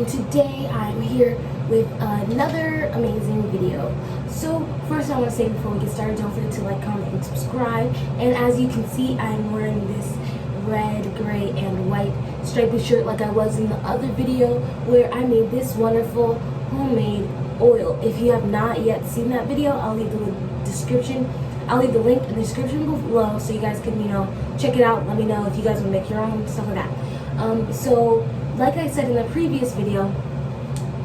and today I'm here with another amazing video. So first I want to say before we get started, don't forget to like, comment, and subscribe. And as you can see, I'm wearing this red, gray, and white striped shirt like I was in the other video where I made this wonderful homemade oil. If you have not yet seen that video, I'll leave the link in the description below so you guys can, check it out. Let me know if you guys want to make your own, stuff like that. So like I said in the previous video,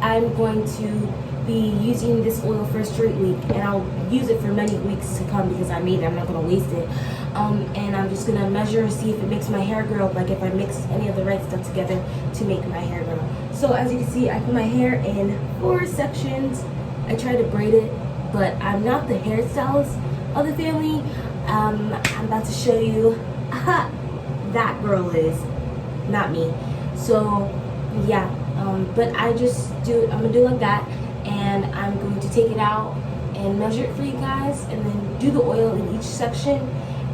I'm going to be using this oil for a straight week, and I'll use it for many weeks to come because I made it. I'm not going to waste it. And I'm just going to measure and see if it makes my hair grow, like if I mix any of the right stuff together to make my hair grow. So as you can see, I put my hair in 4 sections. I try to braid it, but I'm not the hairstylist of the family. I'm about to show you that girl is, not me. So yeah, but I'm gonna do it like that, and I'm going to take it out and measure it for you guys, and then do the oil in each section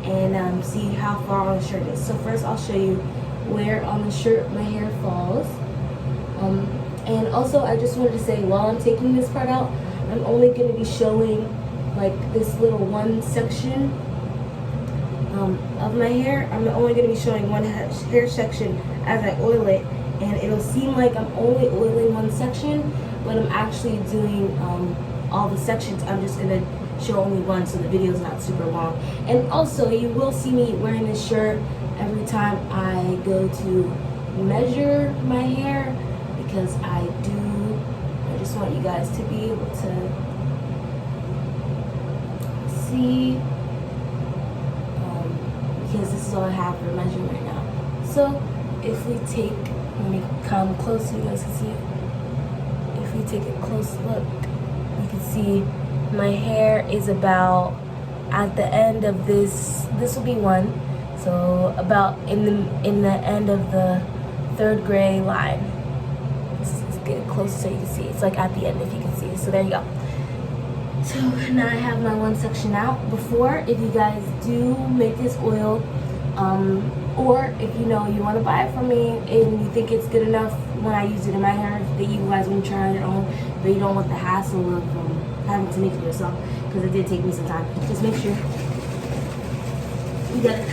and see how far on the shirt is. So first I'll show you where on the shirt my hair falls. And also I just wanted to say, while I'm taking this part out, I'm only going to be showing like this little one section of my hair. I'm only going to be showing one hair section as I oil it, and it'll seem like I'm only oiling one section, but I'm actually doing all the sections. I'm just going to show only one so the video is not super long. And also you will see me wearing this shirt every time I go to measure my hair, because I just want you guys to be able to see, because this is all I have for measuring right now. So if we take, let me come close so you guys can see it. If we take a close look, you can see my hair is about, at the end of this will be 1, so about in the end of the 3rd gray line. Let's get it close so you can see. It's like at the end, if you can see. So there you go. So now I have my one section out. Before, if you guys do make this oil, or if you want to buy it from me and you think it's good enough when I use it in my hair, that you guys want to try on your own, but you don't want the hassle of having to make it yourself, because it did take me some time. Just make sure you got it.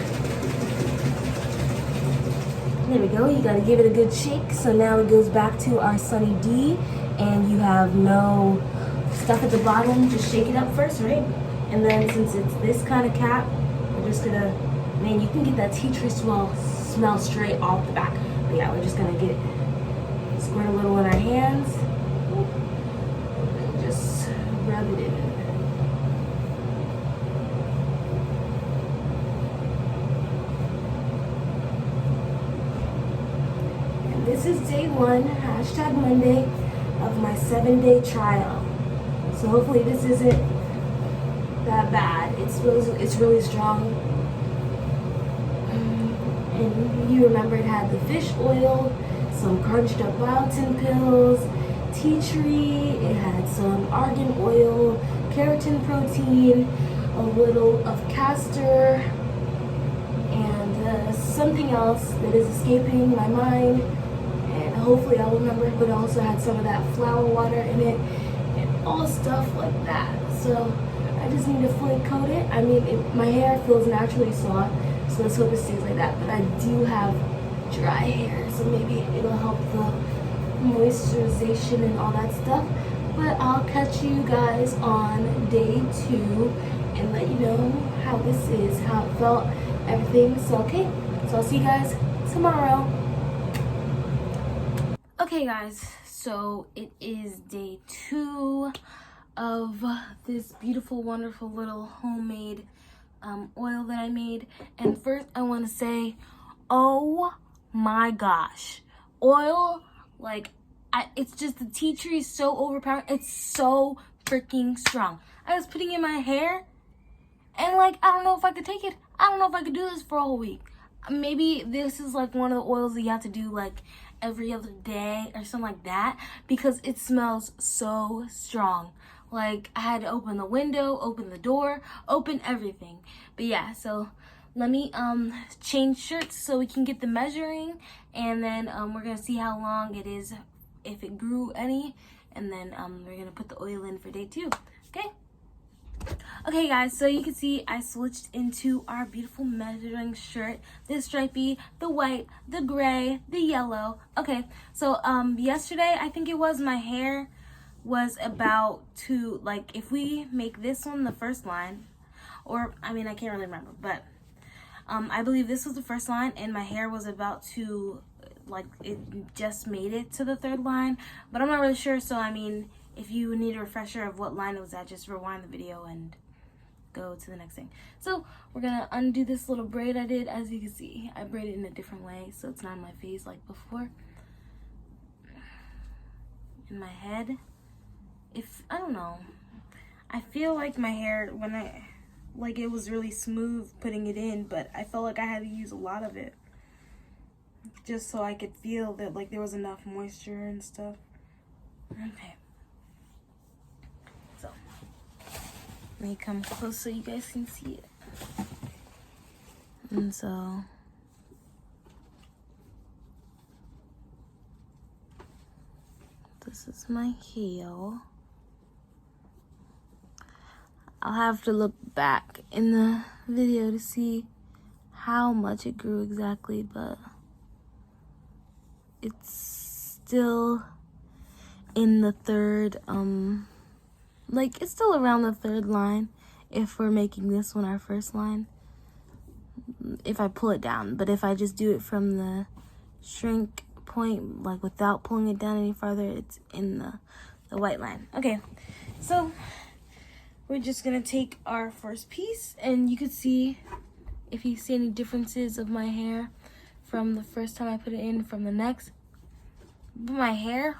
There we go. You got to give it a good shake. So now it goes back to our Sunny D, and you have no stuff at the bottom. Just shake it up first, right? And then since it's this kind of cap, we're just gonna, man, you can get that tea tree smell straight off the back. But yeah, we're just gonna get it, squirt a little in our hands, and just rub it in. And this is day 1, hashtag Monday, of my 7-day trial. So hopefully this isn't that bad. It's really strong. And you remember it had the fish oil, some crunched up biotin pills, tea tree, it had some argan oil, keratin protein, a little of castor, and something else that is escaping my mind, and hopefully I'll remember, but it also had some of that flower water in it, and all stuff like that. So I just need to fully coat it. I mean, my hair feels naturally soft, so let's hope it stays like that. But I do have dry hair, so maybe it'll help the moisturization and all that stuff. But I'll catch you guys on day 2 and let you know how this is, how it felt, everything. So okay, so I'll see you guys tomorrow. Okay guys, so it is day 2 of this beautiful, wonderful little homemade oil that I made. And first I want to say, oh my gosh, oil, like, it's just, the tea tree is so overpowering. It's so freaking strong. I was putting it in my hair, and like, I don't know if I could take it. I don't know if I could do this for a whole week. Maybe this is like one of the oils that you have to do like every other day or something like that, because it smells so strong. Like, I had to open the window, open the door, open everything. But yeah, so let me change shirts so we can get the measuring, and then we're gonna see how long it is if it grew any, and then we're gonna put the oil in for day 2. Okay guys, so you can see I switched into our beautiful measuring shirt. The stripey, the white, the gray, the yellow. Okay, so yesterday I think it was, my hair was about to, like, if we make this one the first line, or I mean I can't really remember, but I believe this was the first line and my hair was about to, like, it just made it to the 3rd line, but I'm not really sure. So I mean, if you need a refresher of what line it was at, just rewind the video and go to the next thing. So we're gonna undo this little braid I did. As you can see, I braided in a different way so it's not in my face like before. In my head, I don't know, I feel like my hair, when it was really smooth putting it in, but I felt like I had to use a lot of it just so I could feel that, like, there was enough moisture and stuff. Okay, so let me come close so you guys can see it. And so this is my heel. I'll have to look back in the video to see how much it grew exactly, but it's still in the 3rd, like, it's still around the 3rd line if we're making this one our first line, if I pull it down. But if I just do it from the shrink point, like without pulling it down any farther, it's in the white line. Okay, so we're just gonna take our first piece, and you can see, if you see any differences of my hair from the first time I put it in from the next. But my hair,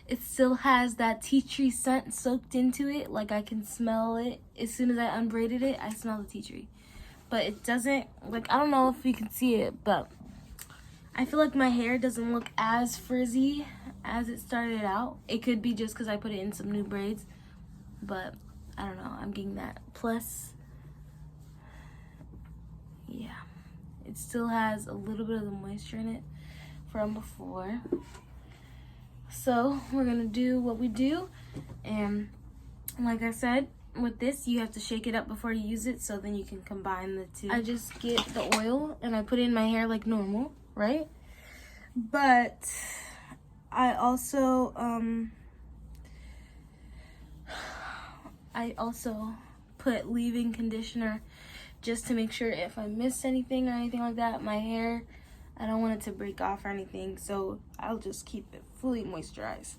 it still has that tea tree scent soaked into it. Like, I can smell it. As soon as I unbraided it, I smell the tea tree. But it doesn't, like, I don't know if you can see it, but I feel like my hair doesn't look as frizzy as it started out. It could be just because I put it in some new braids, but I don't know, I'm getting that. Plus, yeah, it still has a little bit of the moisture in it from before. So we're gonna do what we do, and like I said, with this you have to shake it up before you use it, so then you can combine the two. I just get the oil and I put it in my hair like normal, right? But I also put leave-in conditioner just to make sure if I missed anything or anything like that, my hair, I don't want it to break off or anything, so I'll just keep it fully moisturized.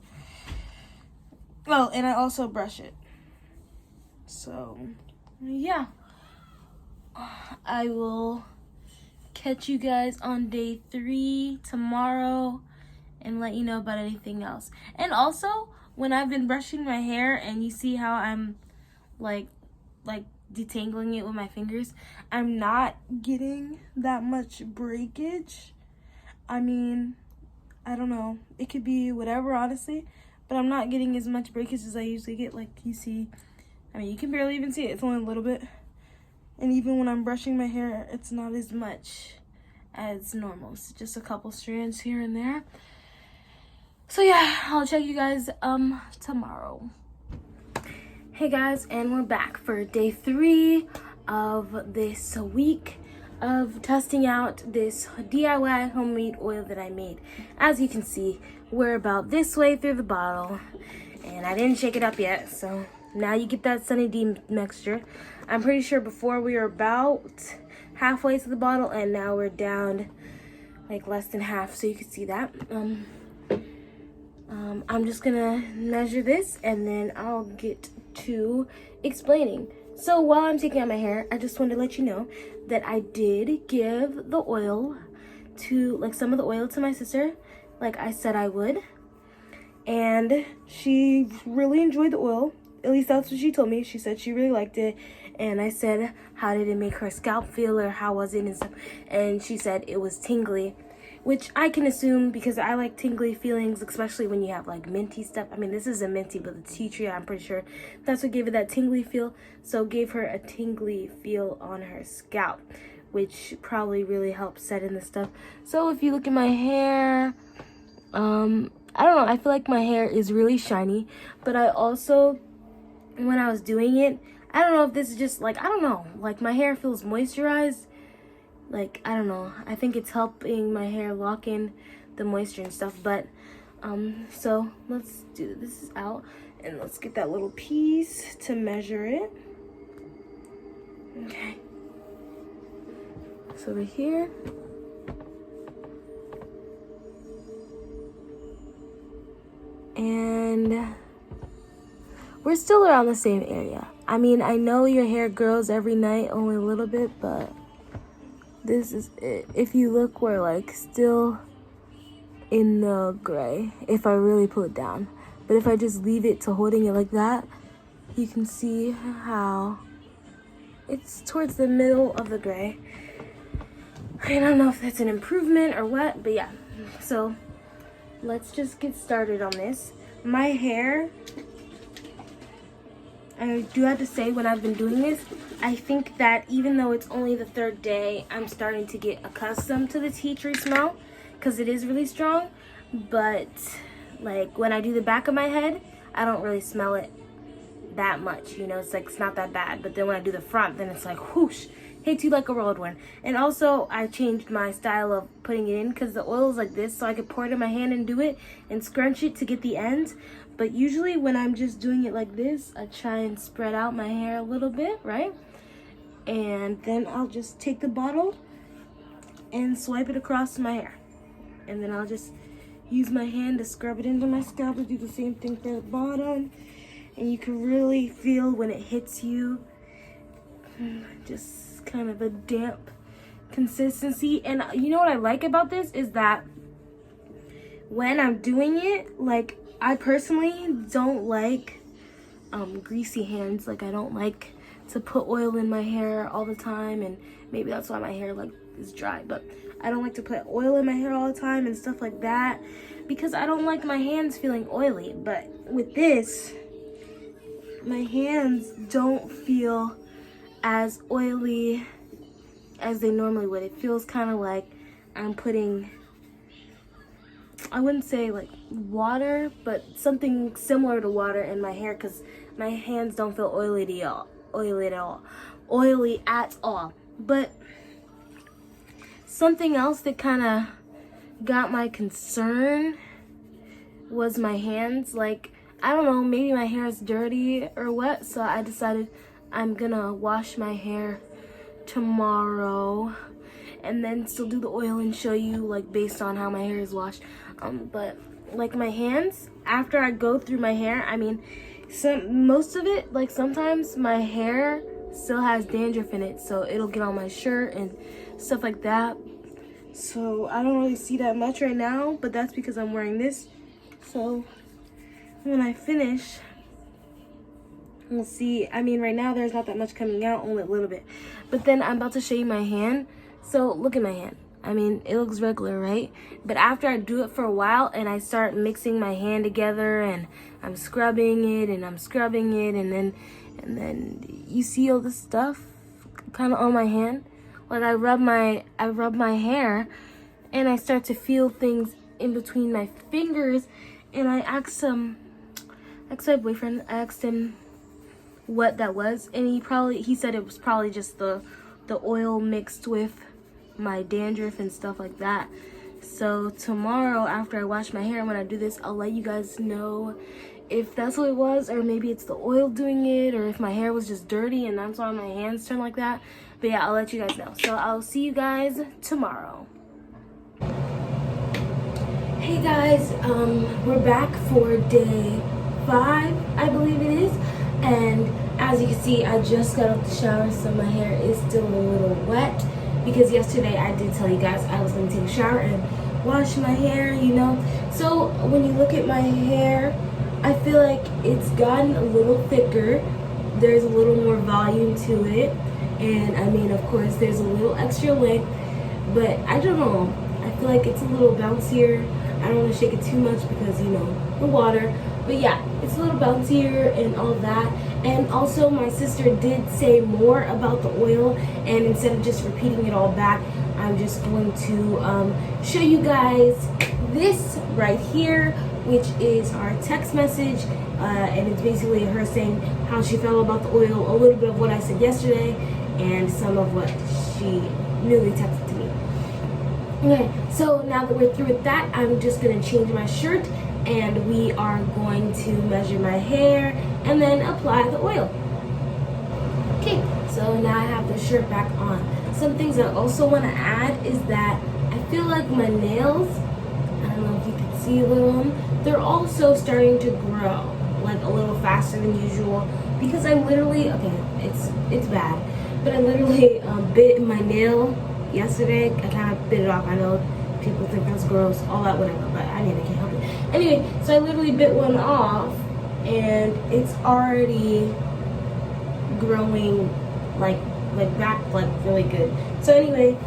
Oh, and I also brush it. So, yeah. I will catch you guys on day 3 tomorrow and let you know about anything else. And also, when I've been brushing my hair and you see how I'm like detangling it with my fingers, I'm not getting that much breakage. I mean, I don't know, it could be whatever, honestly, but I'm not getting as much breakage as I usually get. Like, you see, I mean, you can barely even see it, it's only a little bit. And even when I'm brushing my hair, it's not as much as normal. It's just a couple strands here and there. So yeah, I'll check you guys tomorrow. Hey guys, and we're back for day 3 of this week of testing out this DIY homemade oil that I made. As you can see, we're about this way through the bottle, and I didn't shake it up yet, so now you get that Sunny D mixture. I'm pretty sure before we were about halfway to the bottle, and now we're down like less than half, so you can see that. I'm just gonna measure this and then I'll get to explaining. So while I'm taking out my hair, I just wanted to let you know that I did give the oil to, like, some of the oil to my sister, like I said I would. And she really enjoyed the oil. At least that's what she told me. She said she really liked it. And I said, how did it make her scalp feel, or how was it and stuff? And she said it was tingly, which I can assume because I like tingly feelings, especially when you have like minty stuff. I mean, this isn't minty, but the tea tree, I'm pretty sure that's what gave it that tingly feel. So gave her a tingly feel on her scalp, which probably really helped set in the stuff. So if you look at my hair, I don't know, I feel like my hair is really shiny, but I also, when I was doing it, I don't know if this is just like, I don't know, like my hair feels moisturized. Like, I don't know, I think it's helping my hair lock in the moisture and stuff. But so let's do this is out, and let's get that little piece to measure it. Okay, so over here, and we're still around the same area. I mean, I know your hair grows every night only a little bit, but this is it. If you look, we're like still in the gray if I really pull it down. But if I just leave it to holding it like that, you can see how it's towards the middle of the gray. I don't know if that's an improvement or what, but yeah. So let's just get started on this. My hair, I do have to say, when I've been doing this, I think that even though it's only the third day, I'm starting to get accustomed to the tea tree smell, because it is really strong. But like when I do the back of my head, I don't really smell it that much, you know, it's like it's not that bad. But then when I do the front, then it's like whoosh, hits you like a whirlwind. And also I changed my style of putting it in, because the oil is like this, so I could pour it in my hand and do it and scrunch it to get the ends. But usually when I'm just doing it like this, I try and spread out my hair a little bit, right? And then I'll just take the bottle and swipe it across my hair, and then I'll just use my hand to scrub it into my scalp and do the same thing for the bottom. And you can really feel when it hits you, just kind of a damp consistency. And you know what I like about this is that when I'm doing it, like, I personally don't like greasy hands. Like, I don't like to put oil in my hair all the time, and maybe that's why my hair like is dry. But I don't like to put oil in my hair all the time and stuff like that, because I don't like my hands feeling oily. But with this, my hands don't feel as oily as they normally would. It feels kind of like I'm putting, I wouldn't say like water, but something similar to water in my hair, because my hands don't feel oily at all. But something else that kind of got my concern was my hands. Like, I don't know, maybe my hair is dirty or what, so I decided I'm gonna wash my hair tomorrow and then still do the oil and show you like based on how my hair is washed. But like my hands, after I go through my hair, I mean, most of it, like sometimes my hair still has dandruff in it, so it'll get on my shirt and stuff like that. So I don't really see that much right now, but that's because I'm wearing this. So when I finish, we'll see. I mean, right now there's not that much coming out, only a little bit. But then I'm about to show you my hand. So look at my hand. I mean, it looks regular, right? But after I do it for a while and I start mixing my hand together and I'm scrubbing it and I'm scrubbing it, and then you see all this stuff kind of on my hand. Like I rub my hair and I start to feel things in between my fingers, and I asked my boyfriend, I asked him what that was, and he said it was probably just the oil mixed with my dandruff and stuff like that. So tomorrow after I wash my hair, when I do this, I'll let you guys know if that's what it was, or maybe it's the oil doing it, or if my hair was just dirty and that's why my hands turn like that. But yeah, I'll let you guys know. So I'll see you guys tomorrow. Hey guys, we're back for day 5, I believe it is. And as you can see, I just got out the shower, so my hair is still a little wet, because yesterday I did tell you guys I was going to take a shower and wash my hair, you know. So when you look at my hair, I feel like it's gotten a little thicker. There's a little more volume to it. And I mean, of course, there's a little extra length, but I don't know. I feel like it's a little bouncier. I don't want to shake it too much because, you know, the water. But yeah, it's a little bouncier and all that. And also my sister did say more about the oil, and instead of just repeating it all back, I'm just going to show you guys this right here, which is our text message, and it's basically her saying how she felt about the oil, a little bit of what I said yesterday, and some of what she newly texted to me. Okay, so now that we're through with that, I'm just going to change my shirt, and we are going to measure my hair and then apply the oil. Okay, so now I have the shirt back on. Some things I also want to add is that I feel like my nails, I don't know if you can see a little of them, they're also starting to grow like a little faster than usual because I literally, okay, it's bad, but I literally bit my nail yesterday. I kind of bit it off. I know people think that's gross, all that, whatever, but I can't help it. Anyway, so I literally bit one off and it's already growing like back like really good. So anyway,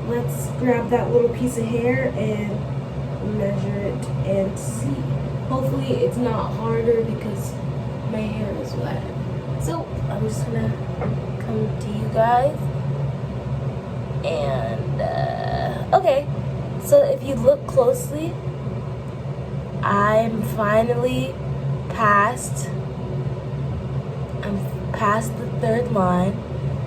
let's grab that little piece of hair and measure it and see. Hopefully it's not harder because my hair is wet. So I'm just gonna come to you guys and okay, so if you look closely, I'm finally past the third line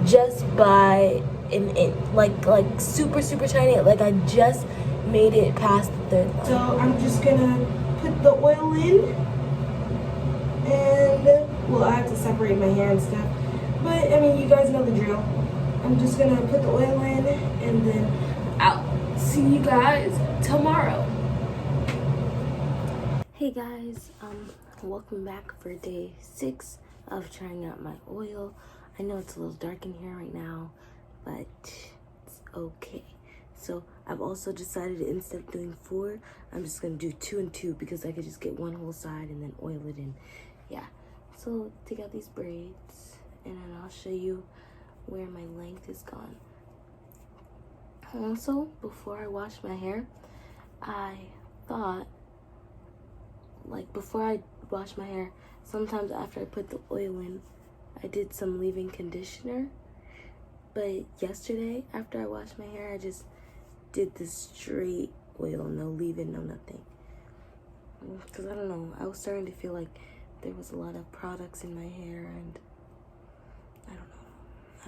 just by an inch, like super tiny, like I just made it past the third line. So I'm just gonna put the oil in, and well, I have to separate my hair and stuff, but I mean, you guys know the drill. I'm just gonna put the oil in and then I'll see you guys tomorrow. Hey guys, welcome back for day 6 of trying out my oil. I know it's a little dark in here right now, but it's okay. So I've also decided instead of doing 4, I'm just gonna do 2 and 2 because I could just get one whole side and then oil it in. Yeah, so take out these braids and then I'll show you where my length is gone. Also, before I wash my hair, I thought, like before I wash my hair, sometimes after I put the oil in, I did some leave-in conditioner. But yesterday, after I washed my hair, I just did the straight oil, no leave-in, no nothing. Because I don't know, I was starting to feel like there was a lot of products in my hair, and I don't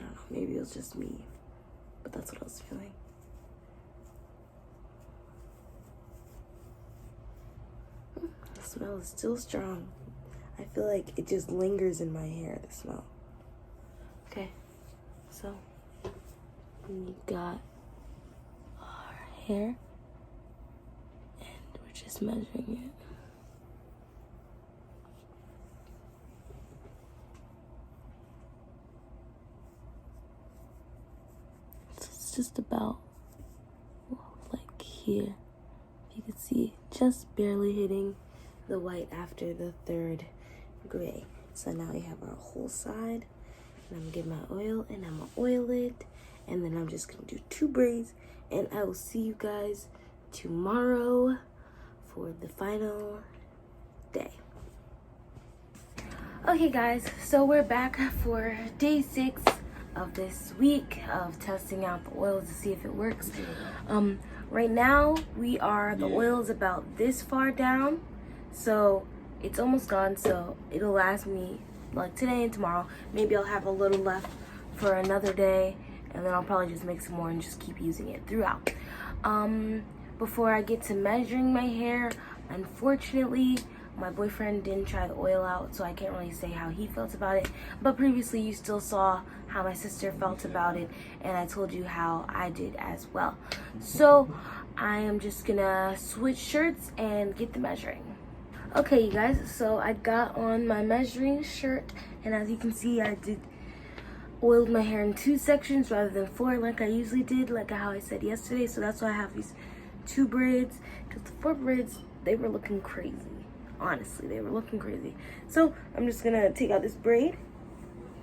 know, maybe it was just me, but that's what I was feeling. The smell is still strong. I feel like it just lingers in my hair, the smell. Okay, so we got our hair and we're just measuring it. So it's just about like here. You can see just barely hitting the white after the 3rd gray. So now we have our whole side, and I'm gonna get my oil and I'm gonna oil it, and then I'm just gonna do 2 braids, and I will see you guys tomorrow for the final day. Okay guys, so we're back for day 6 of this week of testing out the oil to see if it works. Right now the oil is about this far down, so it's almost gone, so it'll last me like today and tomorrow. Maybe I'll have a little left for another day, and then I'll probably just make some more and just keep using it throughout. Before I get to measuring my hair, unfortunately my boyfriend didn't try the oil out, so I can't really say how he felt about it, but previously you still saw how my sister felt about it, and I told you how I did as well. So I am just gonna switch shirts and get the measuring. Okay you guys, so I got on my measuring shirt, and as you can see, I oiled my hair in 2 sections rather than 4 like I usually did, like how I said yesterday. So that's why I have these 2 braids, because the 4 braids, they were looking crazy. Honestly, they were looking crazy. So I'm just gonna take out this braid,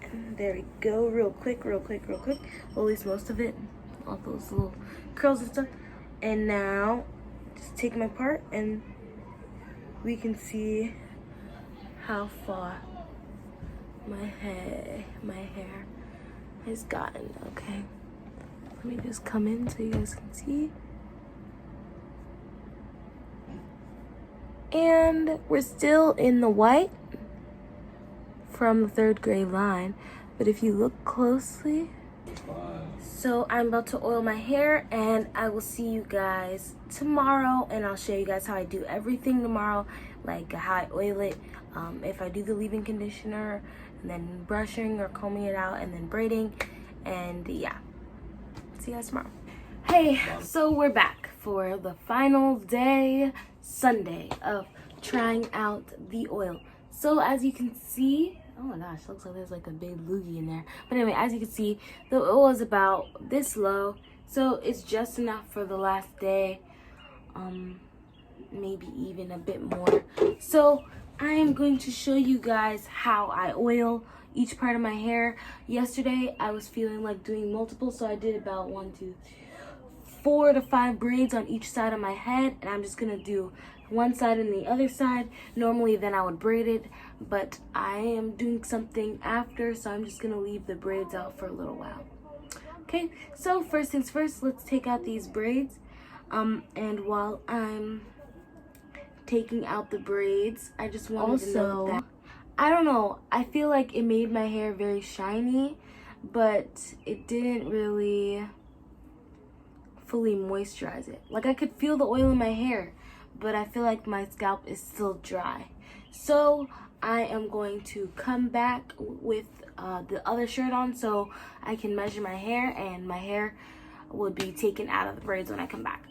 and there we go, real quick, well, at least most of it, all those little curls and stuff. And now just take my part, and we can see how far my hair has gotten. Okay, Let me just come in so you guys can see. And we're still in the white from the 3rd grade line, but if you look closely, so I'm about to oil my hair, and I will see you guys tomorrow, and I'll show you guys how I do everything tomorrow, like how I oil it, if I do the leave-in conditioner, and then brushing or combing it out, and then braiding, and yeah, see you guys tomorrow. Hey, so we're back for the final day, Sunday, of trying out the oil. So as you can see, oh my gosh, looks like there's like a big loogie in there. But anyway, as you can see, the oil is about this low, so it's just enough for the last day, maybe even a bit more. So I am going to show you guys how I oil each part of my hair. Yesterday I was feeling like doing multiple, so I did about 4 to 5 braids on each side of my head, and I'm just gonna do one side and the other side. Normally then I would braid it, but I am doing something after, so I'm just gonna leave the braids out for a little while. Okay, so first things first, let's take out these braids. And while I'm taking out the braids, I just wanted to note that, I don't know, I feel like it made my hair very shiny, but it didn't really fully moisturize it. Like, I could feel the oil in my hair, but I feel like my scalp is still dry. So I am going to come back with the other shirt on so I can measure my hair, and my hair would be taken out of the braids when I come back.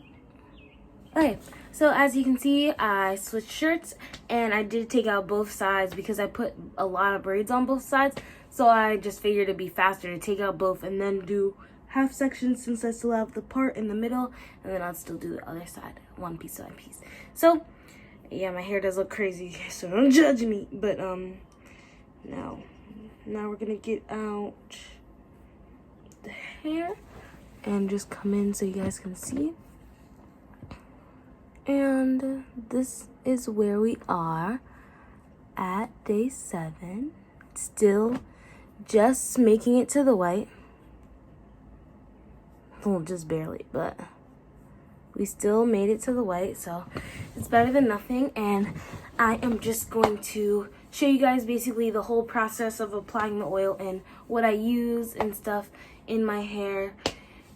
Okay, so as you can see, I switched shirts, and I did take out both sides because I put a lot of braids on both sides, so I just figured it'd be faster to take out both and then do half sections, since I still have the part in the middle, and then I'll still do the other side, one piece by piece. So yeah, my hair does look crazy, so don't judge me. But now we're gonna get out the hair and just come in so you guys can see. And this is where we are at day 7. Still just making it to the white. Well, just barely, but we still made it to the white, so it's better than nothing. And I am just going to show you guys basically the whole process of applying the oil and what I use and stuff in my hair.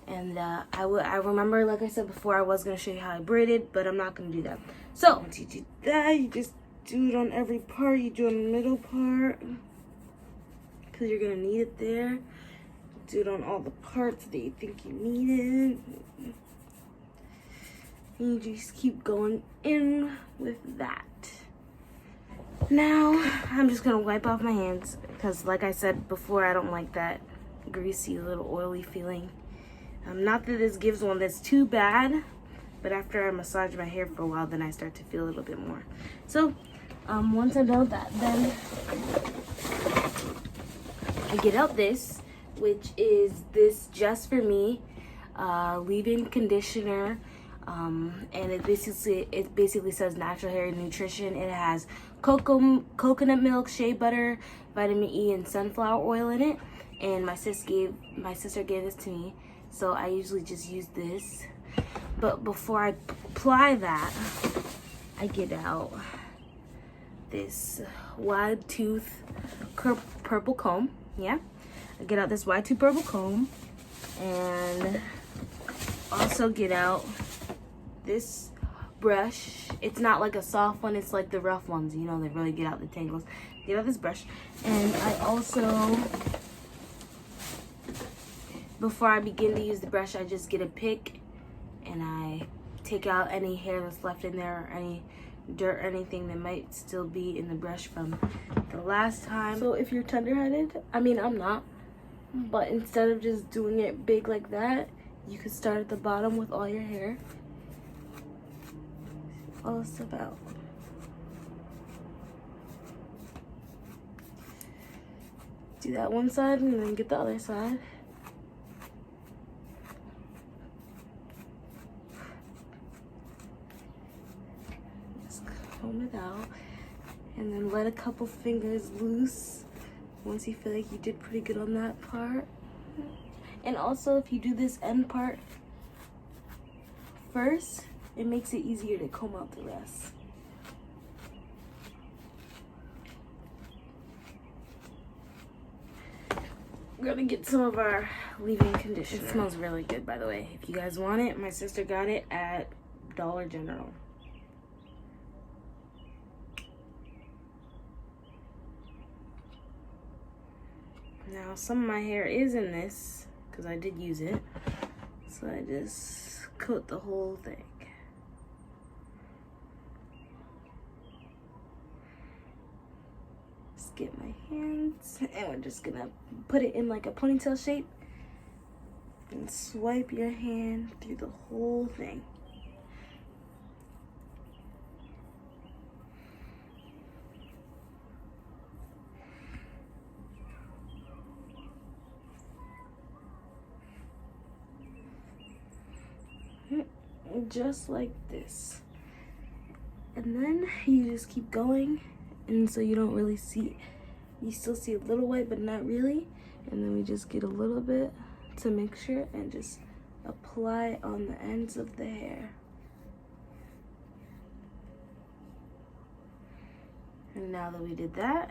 And I remember, like I said before, I was going to show you how I braided, but I'm not going to do that. So once you do that, you just do it on every part. You do it on the middle part because you're going to need it there. Do it on all the parts that you think you need it. And you just keep going in with that. Now, I'm just gonna wipe off my hands because, like I said before, I don't like that greasy little oily feeling. Not that this gives one that's too bad, but after I massage my hair for a while, then I start to feel a little bit more. So, once I'm done with that, then I get out this, which is this Just For Me leave-in conditioner, and it basically says natural hair nutrition. It has coconut milk, shea butter, vitamin E, and sunflower oil in it. And my sister gave this to me, so I usually just use this. But before I apply that, I get out this wide tooth purple comb. Yeah, I get out this wide tooth purple comb, and also get out this brush. It's not like a soft one, it's like the rough ones, you know, they really get out the tangles. Get out this brush, and I also, before I begin to use the brush, I just get a pick and I take out any hair that's left in there, or any dirt, anything that might still be in the brush from the last time. So if you're tender-headed, I mean, I'm not, but instead of just doing it big like that, you could start at the bottom with all your hair. All this stuff out. Do that one side and then get the other side. Just comb it out. And then let a couple fingers loose once you feel like you did pretty good on that part. And also, if you do this end part first, it makes it easier to comb out the rest. We're gonna get some of our leave-in conditioner. It smells really good, by the way. If you guys want it, my sister got it at Dollar General. Now, some of my hair is in this, because I did use it. So I just coat the whole thing. Just get my hands, and we're just gonna put it in like a ponytail shape and swipe your hand through the whole thing. Just like this. And then you just keep going, and so you don't really see, you still see a little white but not really. And then we just get a little bit to make sure and just apply on the ends of the hair. And now that we did that,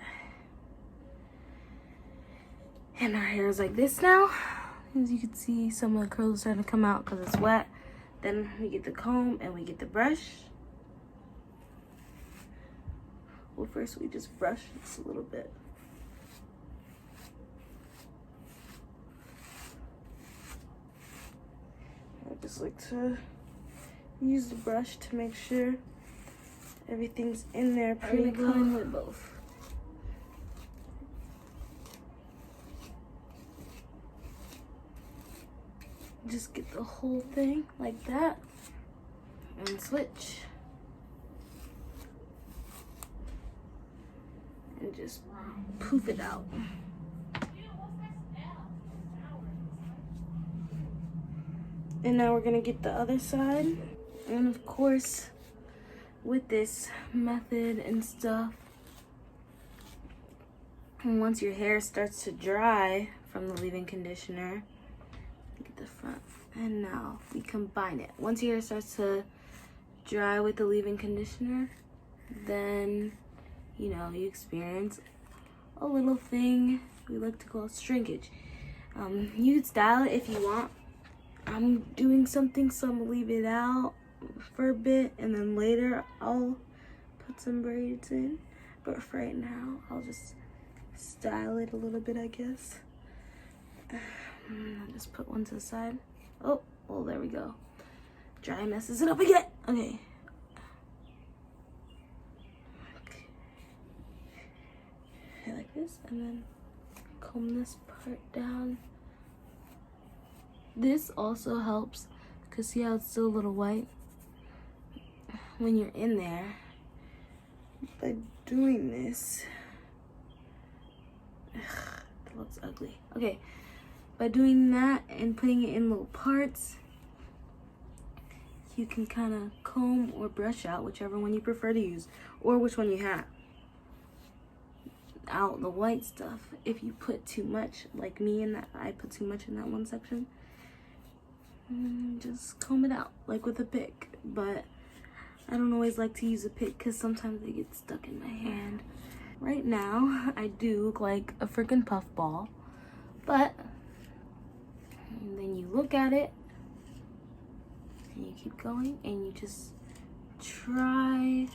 and our hair is like this now, as you can see, some of the curls are starting to come out because it's wet. Then we get the comb and we get the brush. Well, first we just brush this a little bit. I just like to use the brush to make sure everything's in there pretty good. I'm gonna with both. Just get the whole thing like that and switch. And just poof it out. And now we're gonna get the other side. And of course, with this method and stuff, and once your hair starts to dry from the leave-in conditioner, get the front, and now we combine it. Once your hair starts to dry with the leave-in conditioner, then you know you experience a little thing we like to call shrinkage. You can style it if you want. I'm doing something, so I'm gonna leave it out for a bit, and then later I'll put some braids in. But for right now, I'll just style it a little bit, I guess. I'll just put one to the side. Oh, well, there we go. Dry messes it up again. Okay. Like this, and then comb this part down. This also helps, because see how it's still a little white? When you're in there, by doing this, that looks ugly. Okay. By doing that and putting it in little parts, you can kind of comb or brush out, whichever one you prefer to use, or which one you have, out the white stuff. If you put too much, like me in that, I put too much in that one section, just comb it out, like with a pick. But I don't always like to use a pick because sometimes they get stuck in my hand. Right now, I do look like a freaking puffball, but and then you look at it and you keep going and you just try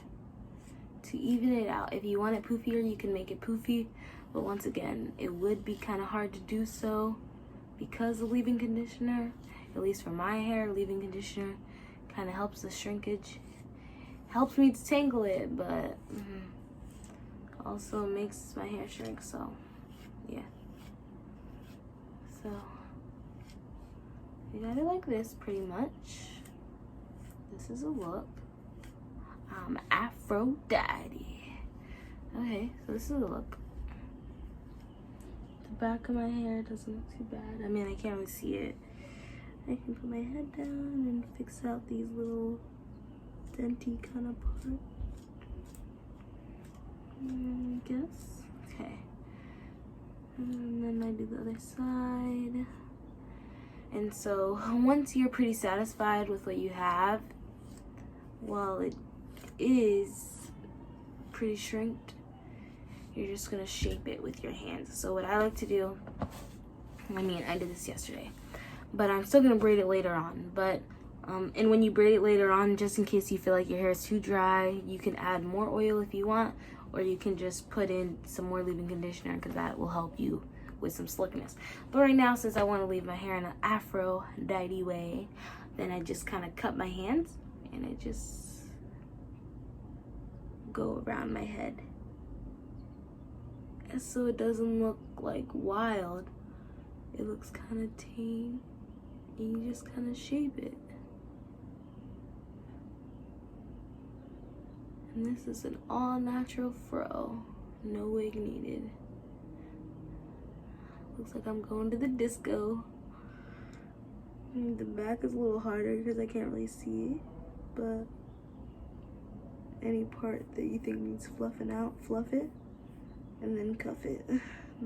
to even it out. If you want it poofier, you can make it poofy, but once again, it would be kind of hard to do so because the leave-in conditioner, at least for my hair, leave-in conditioner kind of helps the shrinkage, helps me to tangle it, but also makes my hair shrink. So yeah, so you got it like this pretty much. This is a look. I'm Aphrodite. Okay, so this is a look. The back of my hair doesn't look too bad. I mean, I can't really see it. I can put my head down and fix out these little denty kind of parts. I guess. Okay. And then I do the other side. And so once you're pretty satisfied with what you have, well, it is pretty shrinked, you're just gonna shape it with your hands. So what I like to do, I mean, I did this yesterday, but I'm still gonna braid it later on. But and when you braid it later on, just in case you feel like your hair is too dry, you can add more oil if you want, or you can just put in some more leave-in conditioner, because that will help you with some slickness. But right now, since I want to leave my hair in an Aphrodite way, then I just kind of cut my hands and I just go around my head, and so it doesn't look like wild. It looks kind of tame, and you just kind of shape it. And this is an all-natural fro, no wig needed. Looks like I'm going to the disco. The back is a little harder because I can't really see it, but any part that you think needs fluffing out, fluff it, and then cuff it. And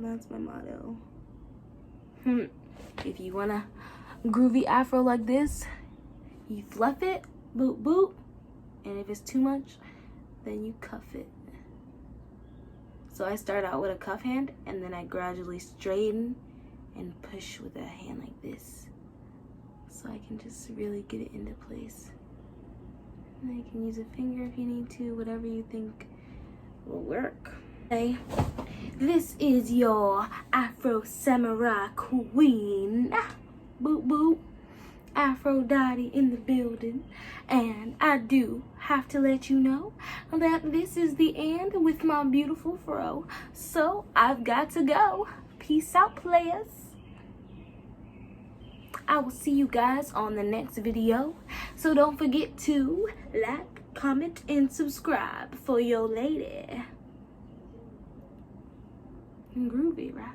that's my motto. If you want a groovy afro like this, you fluff it, boop boop, and if it's too much, then you cuff it. So I start out with a cuff hand, and then I gradually straighten and push with a hand like this, so I can just really get it into place. And you can use a finger if you need to, whatever you think will work. Okay, this is your Afro Samurai Queen, boop boop, Aphrodite in the building. And I do have to let you know that this is the end with my beautiful fro, so I've got to go. Peace out, players. I will see you guys on the next video, so don't forget to like, comment, and subscribe for your lady. Groovy, right?